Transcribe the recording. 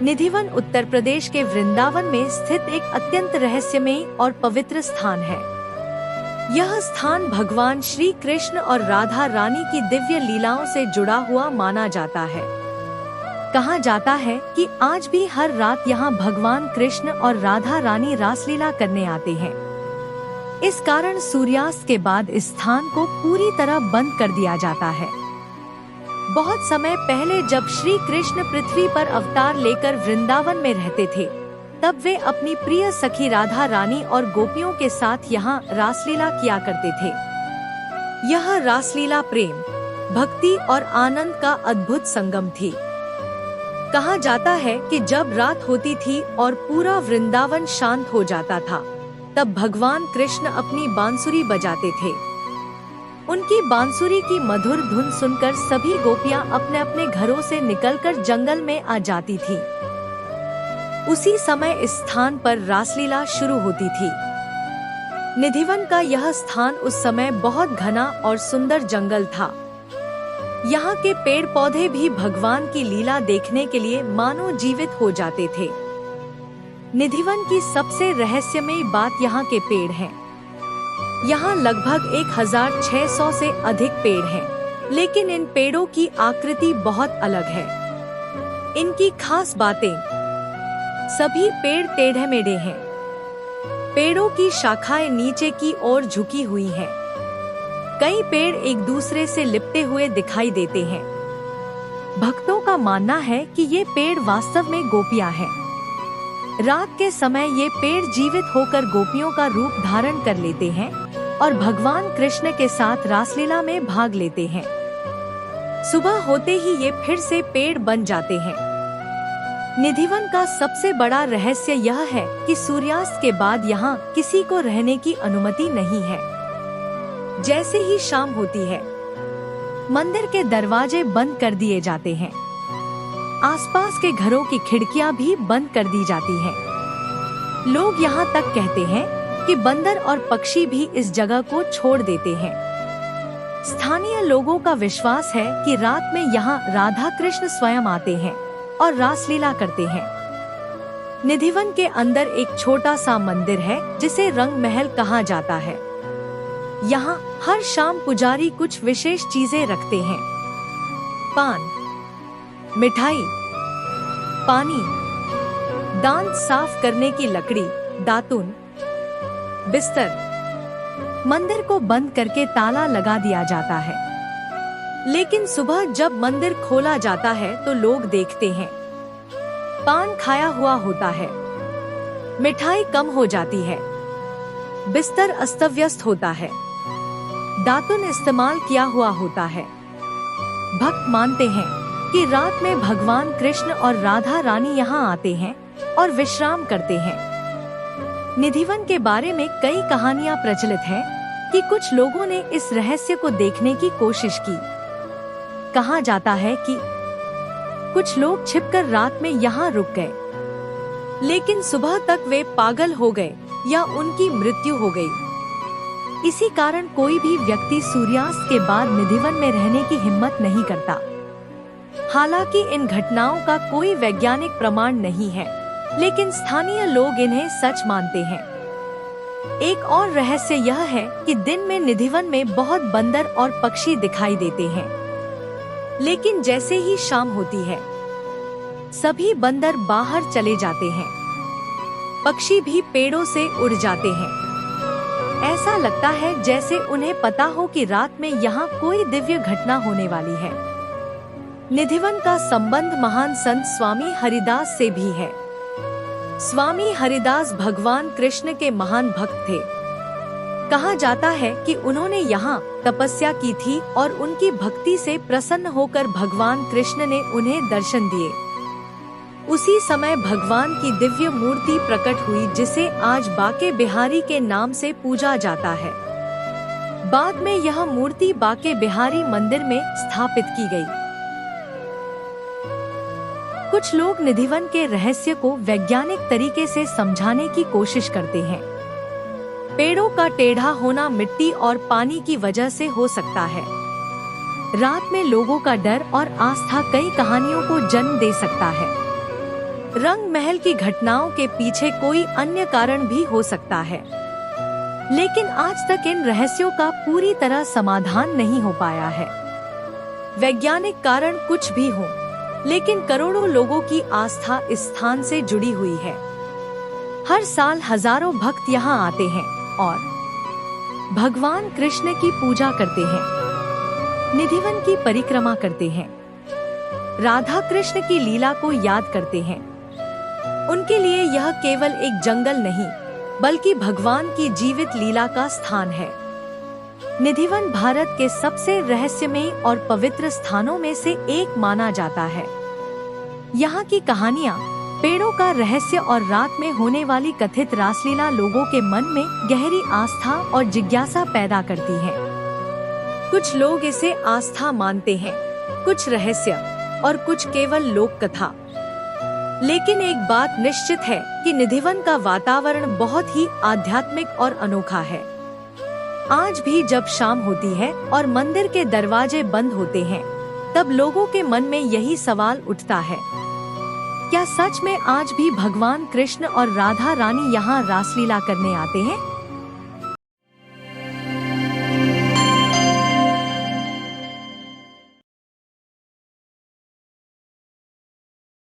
निधिवन उत्तर प्रदेश के वृंदावन में स्थित एक अत्यंत रहस्यमयी और पवित्र स्थान है। यह स्थान भगवान श्री कृष्ण और राधा रानी की दिव्य लीलाओं से जुड़ा हुआ माना जाता है। कहा जाता है कि आज भी हर रात यहाँ भगवान कृष्ण और राधा रानी रासलीला करने आते हैं। इस कारण सूर्यास्त के बाद इस स्थान को पूरी तरह बंद कर दिया जाता है। बहुत समय पहले जब श्री कृष्ण पृथ्वी पर अवतार लेकर वृंदावन में रहते थे, तब वे अपनी प्रिय सखी राधा रानी और गोपियों के साथ यहाँ रासलीला किया करते थे। यह रासलीला प्रेम, भक्ति और आनंद का अद्भुत संगम थी। कहा जाता है कि जब रात होती थी और पूरा वृंदावन शांत हो जाता था, तब भगवान कृष्ण अपनी बांसुरी बजाते थे। उनकी बांसुरी की मधुर धुन सुनकर सभी गोपियां अपने अपने घरों से निकलकर जंगल में आ जाती थी। उसी समय इस स्थान पर रासलीला शुरू होती थी। निधिवन का यह स्थान उस समय बहुत घना और सुंदर जंगल था। यहाँ के पेड़ पौधे भी भगवान की लीला देखने के लिए मानो जीवित हो जाते थे। निधिवन की सबसे रहस्यमयी बात यहाँ के पेड़ हैं। यहाँ लगभग 1600 से अधिक पेड़ हैं, लेकिन इन पेड़ों की आकृति बहुत अलग है। इनकी खास बातें, सभी पेड़ टेढ़े मेढ़े हैं। पेड़ों की शाखाएं नीचे की ओर झुकी हुई हैं। कई पेड़ एक दूसरे से लिपटे हुए दिखाई देते हैं। भक्तों का मानना है कि ये पेड़ वास्तव में गोपियां हैं। रात के समय ये पेड़ जीवित होकर गोपियों का रूप धारण कर लेते हैं और भगवान कृष्ण के साथ रासलीला में भाग लेते हैं। सुबह होते ही ये फिर से पेड़ बन जाते हैं। निधिवन का सबसे बड़ा रहस्य यह है कि सूर्यास्त के बाद यहाँ किसी को रहने की अनुमति नहीं है। जैसे ही शाम होती है, मंदिर के दरवाजे बंद कर दिए जाते हैं। आसपास के घरों की खिड़कियां भी बंद कर दी जाती हैं। लोग यहाँ तक कहते हैं कि बंदर और पक्षी भी इस जगह को छोड़ देते हैं। स्थानीय लोगों का विश्वास है कि रात में यहाँ राधा कृष्ण स्वयं आते हैं और रासलीला करते हैं। निधिवन के अंदर एक छोटा सा मंदिर है जिसे रंग महल कहा जाता है। यहाँ हर शाम पुजारी कुछ विशेष चीजें रखते हैं। पान, मिठाई, पानी, दांत साफ करने की लकड़ी, दातुन, बिस्तर। मंदिर को बंद करके ताला लगा दिया जाता है। लेकिन सुबह जब मंदिर खोला जाता है तो लोग देखते हैं पान खाया हुआ होता है, मिठाई कम हो जाती है, बिस्तर अस्तव्यस्त होता है, दातुन इस्तेमाल किया हुआ होता है। भक्त मानते हैं कि रात में भगवान कृष्ण और राधा रानी यहाँ आते हैं और विश्राम करते हैं। निधिवन के बारे में कई कहानियां प्रचलित हैं कि कुछ लोगों ने इस रहस्य को देखने की कोशिश की। कहा जाता है कि कुछ लोग छिपकर रात में यहाँ रुक गए, लेकिन सुबह तक वे पागल हो गए या उनकी मृत्यु हो गई। इसी कारण कोई भी व्यक्ति सूर्यास्त के बाद निधिवन में रहने की हिम्मत नहीं करता। हालांकि इन घटनाओं का कोई वैज्ञानिक प्रमाण नहीं है, लेकिन स्थानीय लोग इन्हें सच मानते हैं। एक और रहस्य यह है कि दिन में निधिवन में बहुत बंदर और पक्षी दिखाई देते हैं, लेकिन जैसे ही शाम होती है, सभी बंदर बाहर चले जाते हैं। पक्षी भी पेड़ों से उड़ जाते हैं। ऐसा लगता है जैसे उन्हें पता हो कि रात में यहाँ कोई दिव्य घटना होने वाली है। निधिवन का संबंध महान संत स्वामी हरिदास से भी है। स्वामी हरिदास भगवान कृष्ण के महान भक्त थे। कहा जाता है कि उन्होंने यहाँ तपस्या की थी और उनकी भक्ति से प्रसन्न होकर भगवान कृष्ण ने उन्हें दर्शन दिए। उसी समय भगवान की दिव्य मूर्ति प्रकट हुई, जिसे आज बाके बिहारी के नाम से पूजा जाता है। बाद में यह मूर्ति बाके बिहारी मंदिर में स्थापित की गई। कुछ लोग निधिवन के रहस्य को वैज्ञानिक तरीके से समझाने की कोशिश करते हैं। पेड़ों का टेढ़ा होना मिट्टी और पानी की वजह से हो सकता है। रात में लोगों का डर और आस्था कई कहानियों को जन्म दे सकता है। रंग महल की घटनाओं के पीछे कोई अन्य कारण भी हो सकता है, लेकिन आज तक इन रहस्यों का पूरी तरह समाधान नहीं हो पाया है। वैज्ञानिक कारण कुछ भी हो, लेकिन करोड़ों लोगों की आस्था इस स्थान से जुड़ी हुई है। हर साल हजारों भक्त यहाँ आते हैं और भगवान कृष्ण की पूजा करते हैं, निधिवन की परिक्रमा करते हैं, राधा कृष्ण की लीला को याद करते हैं। उनके लिए यह केवल एक जंगल नहीं, बल्कि भगवान की जीवित लीला का स्थान है। निधिवन भारत के सबसे रहस्यमयी और पवित्र स्थानों में से एक माना जाता है। यहाँ की कहानियाँ, पेड़ों का रहस्य और रात में होने वाली कथित रासलीला लोगों के मन में गहरी आस्था और जिज्ञासा पैदा करती है। कुछ लोग इसे आस्था मानते हैं, कुछ रहस्य और कुछ केवल लोक कथा। लेकिन एक बात निश्चित है कि निधिवन का वातावरण बहुत ही आध्यात्मिक और अनोखा है। आज भी जब शाम होती है और मंदिर के दरवाजे बंद होते हैं, तब लोगों के मन में यही सवाल उठता है, क्या सच में आज भी भगवान कृष्ण और राधा रानी यहाँ रासलीला करने आते हैं?